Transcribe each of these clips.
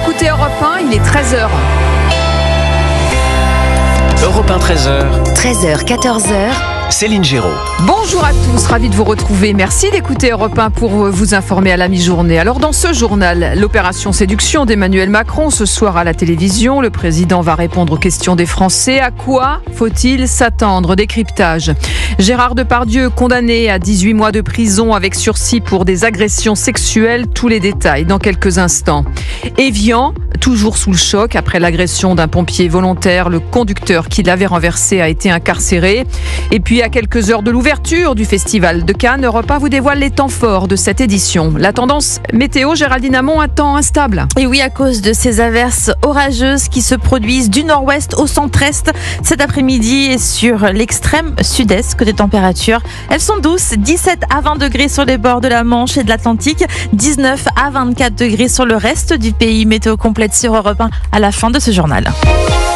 écoutez Europe 1, il est 13h. Europe 1, 13h. 13h, 14h. Céline Géraud. Bonjour à tous, ravi de vous retrouver. Merci d'écouter Europe 1 pour vous informer à la mi-journée. Alors dans ce journal, l'opération séduction d'Emmanuel Macron ce soir à la télévision. Le président va répondre aux questions des Français. À quoi faut-il s'attendre? Décryptage. Gérard Depardieu condamné à 18 mois de prison avec sursis pour des agressions sexuelles. Tous les détails dans quelques instants. Evian, toujours sous le choc après l'agression d'un pompier volontaire. Le conducteur qui l'avait renversé a été incarcéré. Et puis à quelques heures de l'ouverture du Festival de Cannes, Europe 1 vous dévoile les temps forts de cette édition. La tendance météo, Géraldine Amont, un temps instable. Et oui, à cause de ces averses orageuses qui se produisent du nord-ouest au centre-est cet après-midi et sur l'extrême sud-est. Côté température, elles sont douces, 17 à 20 degrés sur les bords de la Manche et de l'Atlantique, 19 à 24 degrés sur le reste du pays. Météo complète sur Europe 1 à la fin de ce journal.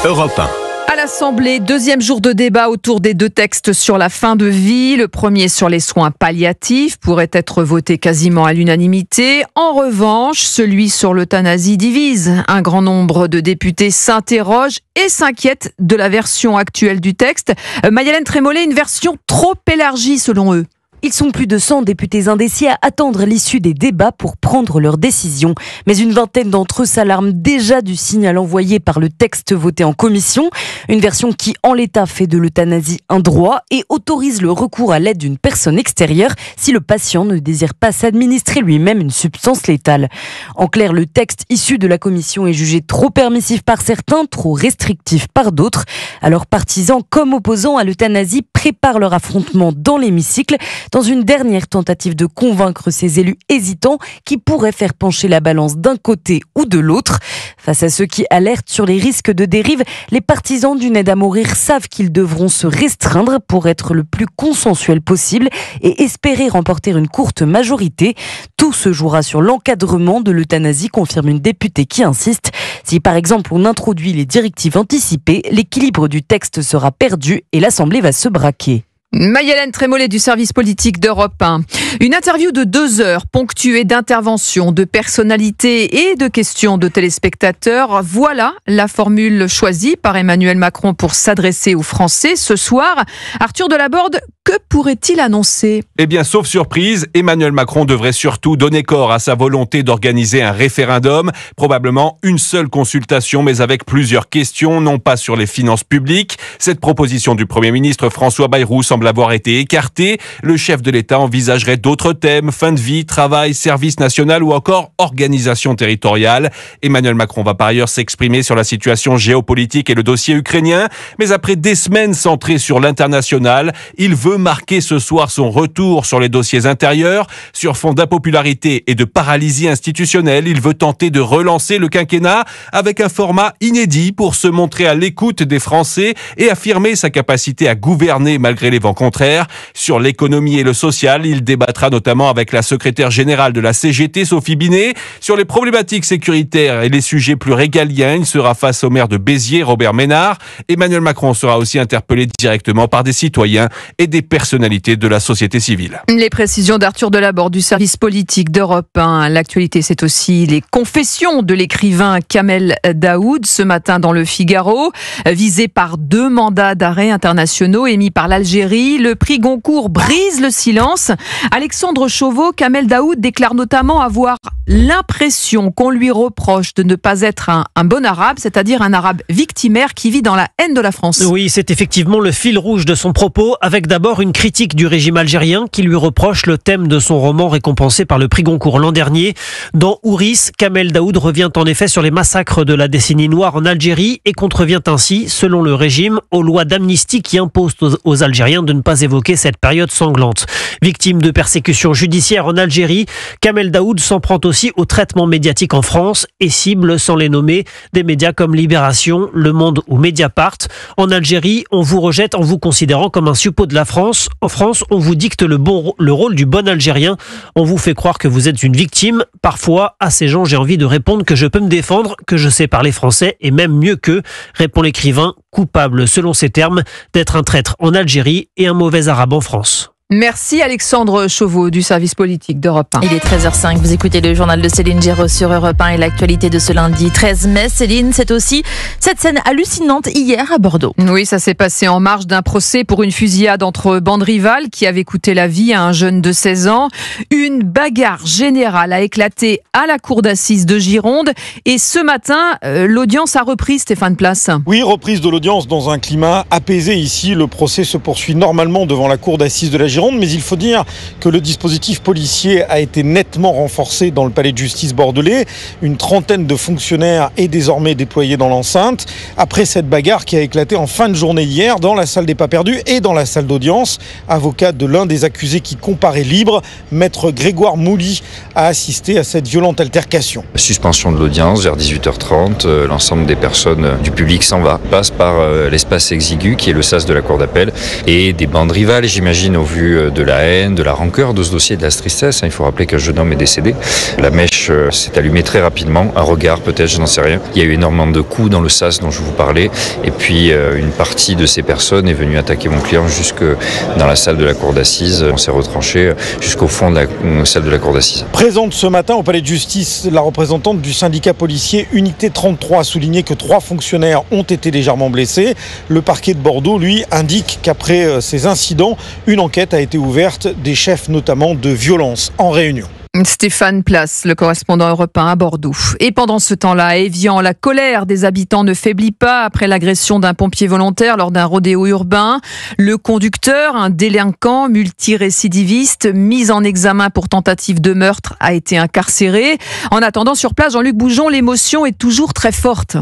Europe 1. À l'Assemblée, deuxième jour de débat autour des deux textes sur la fin de vie. Le premier sur les soins palliatifs pourrait être voté quasiment à l'unanimité. En revanche, celui sur l'euthanasie divise. Un grand nombre de députés s'interrogent et s'inquiètent de la version actuelle du texte. Maïlène Trémollet, une version trop élargie selon eux. Ils sont plus de 100 députés indécis à attendre l'issue des débats pour prendre leur décision. Mais une vingtaine d'entre eux s'alarment déjà du signal envoyé par le texte voté en commission. Une version qui, en l'état, fait de l'euthanasie un droit et autorise le recours à l'aide d'une personne extérieure si le patient ne désire pas s'administrer lui-même une substance létale. En clair, le texte issu de la commission est jugé trop permissif par certains, trop restrictif par d'autres. Alors partisans comme opposants à l'euthanasie préparent leur affrontement dans l'hémicycle, dans une dernière tentative de convaincre ces élus hésitants qui pourraient faire pencher la balance d'un côté ou de l'autre. Face à ceux qui alertent sur les risques de dérive, les partisans d'une aide à mourir savent qu'ils devront se restreindre pour être le plus consensuel possible et espérer remporter une courte majorité. Tout se jouera sur l'encadrement de l'euthanasie, confirme une députée qui insiste. Si par exemple on introduit les directives anticipées, l'équilibre du texte sera perdu et l'Assemblée va se braquer. Maïlène Trémollet du service politique d'Europe 1. Une interview de 2 heures ponctuée d'interventions, de personnalités et de questions de téléspectateurs. Voilà la formule choisie par Emmanuel Macron pour s'adresser aux Français ce soir. Arthur Delaborde, que pourrait-il annoncer? Eh bien, sauf surprise, Emmanuel Macron devrait surtout donner corps à sa volonté d'organiser un référendum. Probablement une seule consultation, mais avec plusieurs questions, non pas sur les finances publiques. Cette proposition du Premier ministre François Bayrou semble avoir été écarté. Le chef de l'État envisagerait d'autres thèmes, fin de vie, travail, service national ou encore organisation territoriale. Emmanuel Macron va par ailleurs s'exprimer sur la situation géopolitique et le dossier ukrainien. Mais après des semaines centrées sur l'international, il veut marquer ce soir son retour sur les dossiers intérieurs. Sur fond d'impopularité et de paralysie institutionnelle, il veut tenter de relancer le quinquennat avec un format inédit pour se montrer à l'écoute des Français et affirmer sa capacité à gouverner malgré les vents contraires. Sur l'économie et le social, il débattra notamment avec la secrétaire générale de la CGT, Sophie Binet. Sur les problématiques sécuritaires et les sujets plus régaliens, il sera face au maire de Béziers, Robert Ménard. Emmanuel Macron sera aussi interpellé directement par des citoyens et des personnalités de la société civile. Les précisions d'Arthur Delaborde du service politique d'Europe 1. L'actualité, c'est aussi les confessions de l'écrivain Kamel Daoud ce matin dans le Figaro. Visé par 2 mandats d'arrêt internationaux émis par l'Algérie, le prix Goncourt brise le silence. Alexandre Chauveau, Kamel Daoud déclare notamment avoir l'impression qu'on lui reproche de ne pas être un bon arabe, c'est-à-dire un arabe victimaire qui vit dans la haine de la France. Oui, c'est effectivement le fil rouge de son propos, avec d'abord une critique du régime algérien qui lui reproche le thème de son roman récompensé par le prix Goncourt l'an dernier. Dans Ouris, Kamel Daoud revient en effet sur les massacres de la décennie noire en Algérie et contrevient ainsi, selon le régime, aux lois d'amnistie qui imposent aux Algériens de ne pas évoquer cette période sanglante. Victime de persécutions judiciaires en Algérie, Kamel Daoud s'en prend aussi au traitement médiatique en France et cible, sans les nommer, des médias comme Libération, Le Monde ou Mediapart. En Algérie, on vous rejette en vous considérant comme un suppôt de la France. En France, on vous dicte le rôle du bon Algérien. On vous fait croire que vous êtes une victime. Parfois, à ces gens, j'ai envie de répondre que je peux me défendre, que je sais parler français et même mieux qu'eux, répond l'écrivain, coupable, selon ses termes, d'être un traître en Algérie et un mauvais arabe en France. Merci Alexandre Chauveau du service politique d'Europe 1. Il est 13h05, vous écoutez le journal de Céline Géraud sur Europe 1 et l'actualité de ce lundi 13 mai. Céline, c'est aussi cette scène hallucinante hier à Bordeaux. Oui, ça s'est passé en marge d'un procès pour une fusillade entre bandes rivales qui avait coûté la vie à un jeune de 16 ans. Une bagarre générale a éclaté à la cour d'assises de Gironde et ce matin, l'audience a repris, Stéphane Place. Oui, reprise de l'audience dans un climat apaisé ici. Le procès se poursuit normalement devant la cour d'assises de la Gironde, mais il faut dire que le dispositif policier a été nettement renforcé dans le palais de justice bordelais. Une trentaine de fonctionnaires est désormais déployée dans l'enceinte. Après cette bagarre qui a éclaté en fin de journée hier dans la salle des pas perdus et dans la salle d'audience, avocat de l'un des accusés qui comparaît libre, maître Grégoire Mouly, a assisté à cette violente altercation. Suspension de l'audience vers 18h30, l'ensemble des personnes du public s'en va, passe par l'espace exigu qui est le sas de la cour d'appel et des bandes rivales, j'imagine, au vu de la haine, de la rancœur de ce dossier, de la tristesse. Il faut rappeler qu'un jeune homme est décédé. La mèche s'est allumée très rapidement, un regard peut-être, je n'en sais rien. Il y a eu énormément de coups dans le sas dont je vous parlais et puis une partie de ces personnes est venue attaquer mon client jusque dans la salle de la cour d'assises. On s'est retranché jusqu'au fond de la salle de la cour d'assises. Présente ce matin au palais de justice, la représentante du syndicat policier Unité 33 a souligné que 3 fonctionnaires ont été légèrement blessés. Le parquet de Bordeaux, lui, indique qu'après ces incidents, une enquête a été ouverte, des chefs notamment de violence en réunion. Stéphane Place, le correspondant européen à Bordeaux. Et pendant ce temps-là, à Évian, la colère des habitants ne faiblit pas après l'agression d'un pompier volontaire lors d'un rodéo urbain. Le conducteur, un délinquant multirécidiviste, mis en examen pour tentative de meurtre, a été incarcéré. En attendant, sur place, Jean-Luc Boujon, l'émotion est toujours très forte.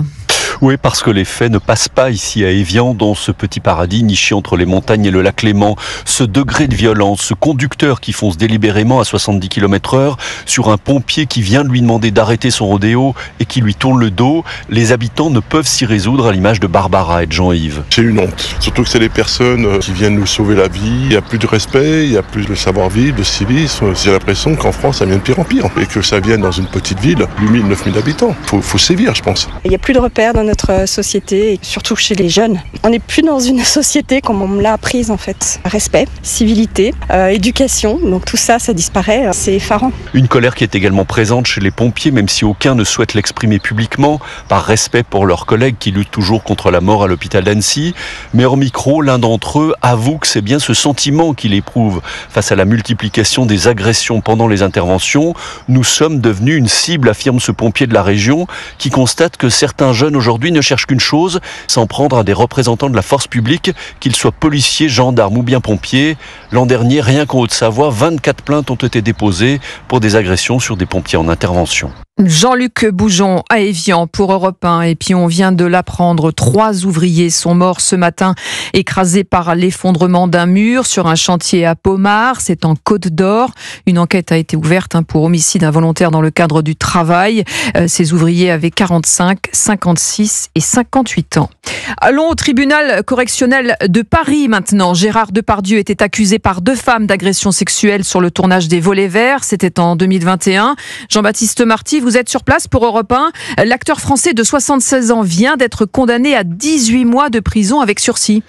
Oui, parce que les faits ne passent pas ici à Évian, dans ce petit paradis niché entre les montagnes et le lac Léman. Ce degré de violence, ce conducteur qui fonce délibérément à 70 km/h sur un pompier qui vient de lui demander d'arrêter son rodéo et qui lui tourne le dos, les habitants ne peuvent s'y résoudre, à l'image de Barbara et de Jean-Yves. C'est une honte, surtout que c'est les personnes qui viennent nous sauver la vie. Il n'y a plus de respect, il n'y a plus de savoir-vivre, de civisme. J'ai l'impression qu'en France, ça vient de pire en pire et que ça vienne dans une petite ville, 8 000, 9 000 habitants. Faut sévir, je pense. Il n'y a plus de repères dans notre société, et surtout chez les jeunes. On n'est plus dans une société comme on me l'a apprise en fait. Respect, civilité, éducation, donc tout ça, ça disparaît, c'est effarant. Une colère qui est également présente chez les pompiers, même si aucun ne souhaite l'exprimer publiquement, par respect pour leurs collègues qui luttent toujours contre la mort à l'hôpital d'Annecy. Mais hors micro, l'un d'entre eux avoue que c'est bien ce sentiment qu'il éprouve face à la multiplication des agressions pendant les interventions. Nous sommes devenus une cible, affirme ce pompier de la région, qui constate que certains jeunes aujourd'hui ne cherchent qu'une chose, s'en prendre à des représentants de la force publique, qu'ils soient policiers, gendarmes ou bien pompiers. L'an dernier, rien qu'en Haute-Savoie, 24 plaintes ont été déposées pour des agressions sur des pompiers en intervention. Jean-Luc Boujon à Évian pour Europe 1. Et puis on vient de l'apprendre, 3 ouvriers sont morts ce matin, écrasés par l'effondrement d'un mur sur un chantier à Pommard, c'est en Côte d'Or. Une enquête a été ouverte pour homicide involontaire dans le cadre du travail. Ces ouvriers avaient 45, 56 et 58 ans. Allons au tribunal correctionnel de Paris maintenant. Gérard Depardieu était accusé par 2 femmes d'agression sexuelle sur le tournage des Volets Verts. C'était en 2021. Jean-Baptiste Marty, vous êtes sur place pour Europe 1. L'acteur français de 76 ans vient d'être condamné à 18 mois de prison avec sursis.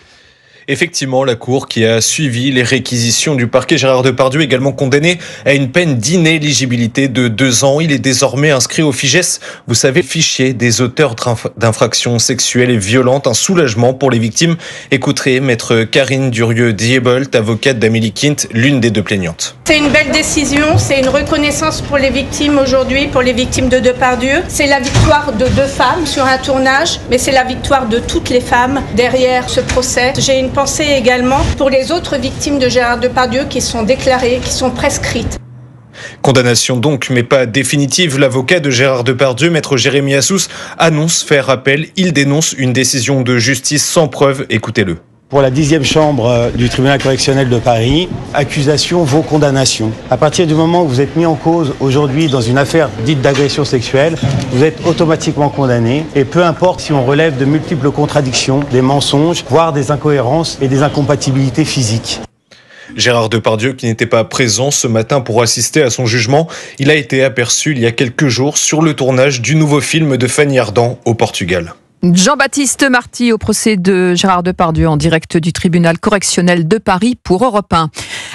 Effectivement, la Cour qui a suivi les réquisitions du parquet, Gérard Depardieu, également condamné à une peine d'inéligibilité de 2 ans. Il est désormais inscrit au FIJES, vous savez, le fichier des auteurs d'infractions sexuelles et violentes. Un soulagement pour les victimes. Écouterez maître Karine Durieux-Diebolt, avocate d'Amélie Quint, l'une des 2 plaignantes. C'est une belle décision, c'est une reconnaissance pour les victimes aujourd'hui, pour les victimes de Depardieu. C'est la victoire de 2 femmes sur un tournage, mais c'est la victoire de toutes les femmes derrière ce procès. J'ai une pensée également pour les autres victimes de Gérard Depardieu qui sont déclarées, qui sont prescrites. Condamnation donc, mais pas définitive. L'avocat de Gérard Depardieu, maître Jérémy Assous, annonce faire appel. Il dénonce une décision de justice sans preuve. Écoutez-le. Pour la 10e chambre du tribunal correctionnel de Paris, accusation vaut condamnation. À partir du moment où vous êtes mis en cause aujourd'hui dans une affaire dite d'agression sexuelle, vous êtes automatiquement condamné. Et peu importe si on relève de multiples contradictions, des mensonges, voire des incohérences et des incompatibilités physiques. Gérard Depardieu, qui n'était pas présent ce matin pour assister à son jugement, il a été aperçu il y a quelques jours sur le tournage du nouveau film de Fanny Ardant au Portugal. Jean-Baptiste Marty au procès de Gérard Depardieu en direct du tribunal correctionnel de Paris pour Europe 1.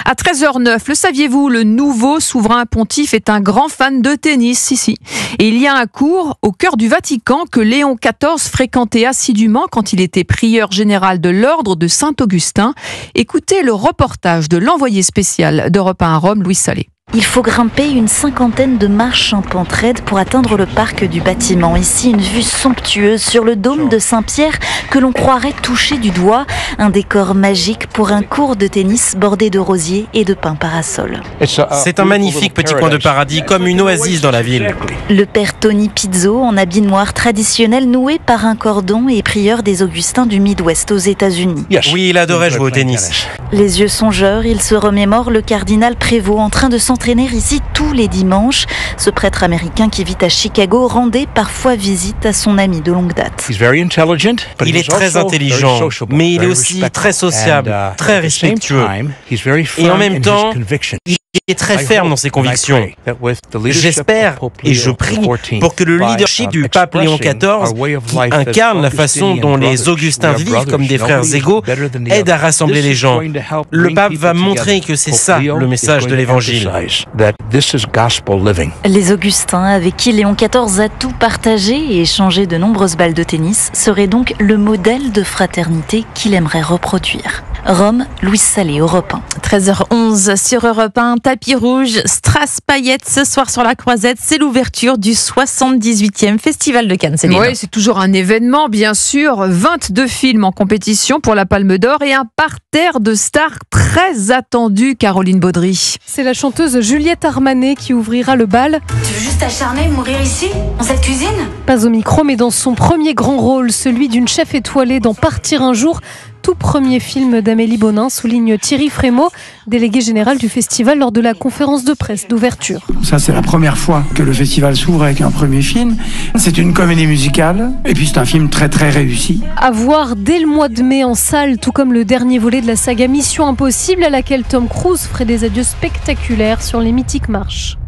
À 13h09, le saviez-vous, le nouveau souverain pontife est un grand fan de tennis, si. Et il y a un cours au cœur du Vatican que Léon XIV fréquentait assidûment quand il était prieur général de l'ordre de Saint-Augustin. Écoutez le reportage de l'envoyé spécial d'Europe 1 à Rome, Louis Salé. Il faut grimper une 50aine de marches en pente raide pour atteindre le parc du bâtiment. Ici, une vue somptueuse sur le dôme de Saint-Pierre que l'on croirait toucher du doigt. Un décor magique pour un court de tennis bordé de rosiers et de pins parasols. C'est un magnifique petit coin de paradis, comme une oasis dans la ville. Le père Tony Pizzo, en habit noir traditionnel noué par un cordon, et prieur des Augustins du Midwest aux États-Unis. Oui, il adorait jouer au tennis. Les yeux songeurs, il se remémore le cardinal Prévost en train de s'entraîner ici tous les dimanches. Ce prêtre américain qui vit à Chicago rendait parfois visite à son ami de longue date. Il est très intelligent, mais il est aussi très sociable, très respectueux. Et en même temps, il est très ferme dans ses convictions. J'espère et je prie pour que le leadership du pape Léon XIV, qui incarne la façon dont les Augustins vivent comme des frères égaux, aide à rassembler les gens. Le pape va montrer que c'est ça le message de l'évangile. Les Augustins, avec qui Léon XIV a tout partagé et échangé de nombreuses balles de tennis, seraient donc le modèle de fraternité qu'il aimerait reproduire. Rome, Louis Salé, Europe 1. 13h11 sur Europe 1, tapis rouge, Strass Paillettes ce soir sur la Croisette, c'est l'ouverture du 78e Festival de Cannes. Oui, c'est toujours un événement, bien sûr. 22 films en compétition pour la Palme d'Or et un parterre de stars très attendu, Caroline Baudry. C'est la chanteuse Juliette Armanet qui ouvrira le bal. Tu veux juste t'acharner, mourir ici, dans cette cuisine ? Pas au micro, mais dans son premier grand rôle, celui d'une chef étoilée dans Partir un jour. Tout premier film d'Amélie Bonin, souligne Thierry Frémaux, délégué général du festival lors de la conférence de presse d'ouverture. Ça, c'est la première fois que le festival s'ouvre avec un premier film. C'est une comédie musicale et puis c'est un film très très réussi. À voir dès le mois de mai en salle, tout comme le dernier volet de la saga Mission Impossible à laquelle Tom Cruise ferait des adieux spectaculaires sur les mythiques marches.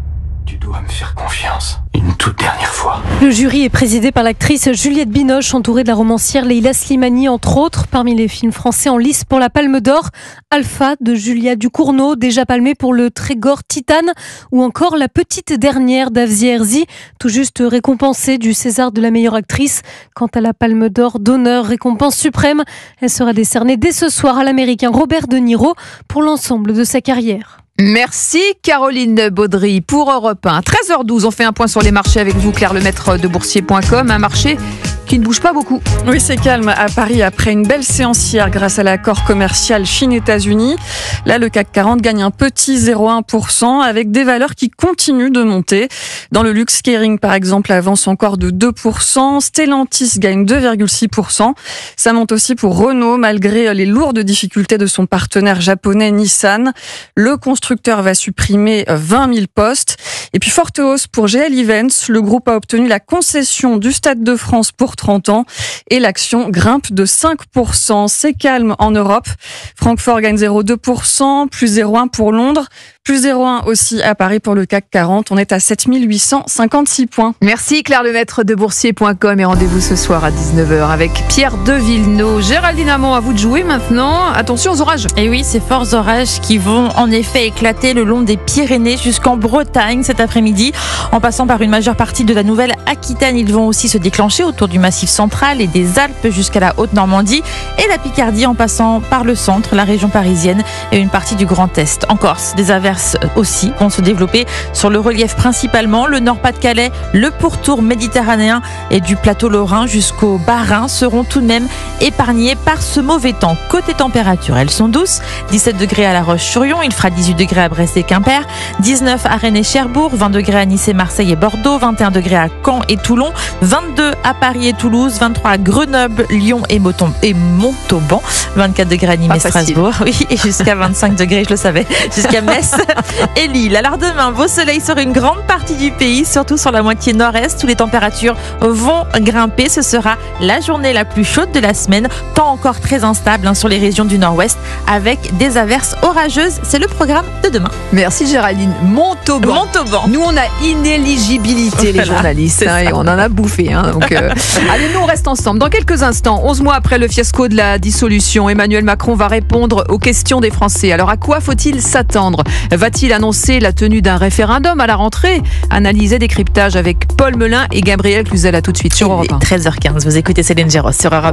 Tu dois me faire confiance, une toute dernière fois. Le jury est présidé par l'actrice Juliette Binoche, entourée de la romancière Leila Slimani, entre autres. Parmi les films français en lice pour la Palme d'Or, Alpha de Julia Ducournau, déjà palmée pour le Trégor Titane, ou encore La Petite Dernière d'Avzi Herzi, tout juste récompensée du César de la meilleure actrice. Quant à la Palme d'Or d'honneur, récompense suprême, elle sera décernée dès ce soir à l'américain Robert De Niro pour l'ensemble de sa carrière. Merci Caroline Baudry pour Europe 1. 13h12, on fait un point sur les marchés avec vous, Claire Lemaître de Boursier.com. Un marché qui ne bouge pas beaucoup. Oui, c'est calme à Paris après une belle séance hier grâce à l'accord commercial Chine-États-Unis. Là, le CAC 40 gagne un petit 0,1% avec des valeurs qui continuent de monter. Dans le luxe, Kering, par exemple, avance encore de 2%. Stellantis gagne 2,6%. Ça monte aussi pour Renault, malgré les lourdes difficultés de son partenaire japonais Nissan. Le constructeur va supprimer 20 000 postes. Et puis, forte hausse pour GL Events. Le groupe a obtenu la concession du Stade de France pour 30 ans et l'action grimpe de 5%. C'est calme en Europe. Francfort gagne 0,2%, plus 0,1 pour Londres, plus 0,1 aussi à Paris pour le CAC 40. On est à 7 856 points. Merci Claire Lemaître de Boursier.com et rendez-vous ce soir à 19h avec Pierre de Villeneuve. Géraldine Amont, à vous de jouer maintenant. Attention aux orages. Et oui, ces forts orages qui vont en effet éclater le long des Pyrénées jusqu'en Bretagne cet après-midi. En passant par une majeure partie de la Nouvelle-Aquitaine, ils vont aussi se déclencher autour du Massif central et des Alpes jusqu'à la Haute-Normandie et la Picardie en passant par le centre, la région parisienne et une partie du Grand Est. En Corse, des averses aussi vont se développer sur le relief principalement. Le Nord-Pas-de-Calais, le pourtour méditerranéen et du plateau lorrain jusqu'au Bas-Rhin seront tout de même épargnés par ce mauvais temps. Côté température, elles sont douces. 17 degrés à La Roche-sur-Yon, il fera 18 degrés à Brest et Quimper, 19 à Rennes et Cherbourg, 20 degrés à Nice et Marseille et Bordeaux, 21 degrés à Caen et Toulon, 22 à Paris et Toulouse, 23 à Grenoble, Lyon et Montauban, 24 degrés à Nîmes et Strasbourg, oui, et jusqu'à 25 degrés, je le savais, jusqu'à Metz et Lille. Alors demain, beau soleil sur une grande partie du pays, surtout sur la moitié nord-est où les températures vont grimper. Ce sera la journée la plus chaude de la semaine, temps encore très instable sur les régions du nord-ouest avec des averses orageuses. C'est le programme de demain. Merci Géraldine. Montauban. Nous, on a inéligibilité, les journalistes, et on en a bouffé. Donc, allez, nous, on reste ensemble. Dans quelques instants, 11 mois après le fiasco de la dissolution, Emmanuel Macron va répondre aux questions des Français. Alors, à quoi faut-il s'attendre ? Va-t-il annoncer la tenue d'un référendum à la rentrée ? Analyse et décryptage avec Paul Melun et Gabriel Cluzel. À tout de suite sur Europe 1. 13h15, vous écoutez Céline Géros sur Europe 1.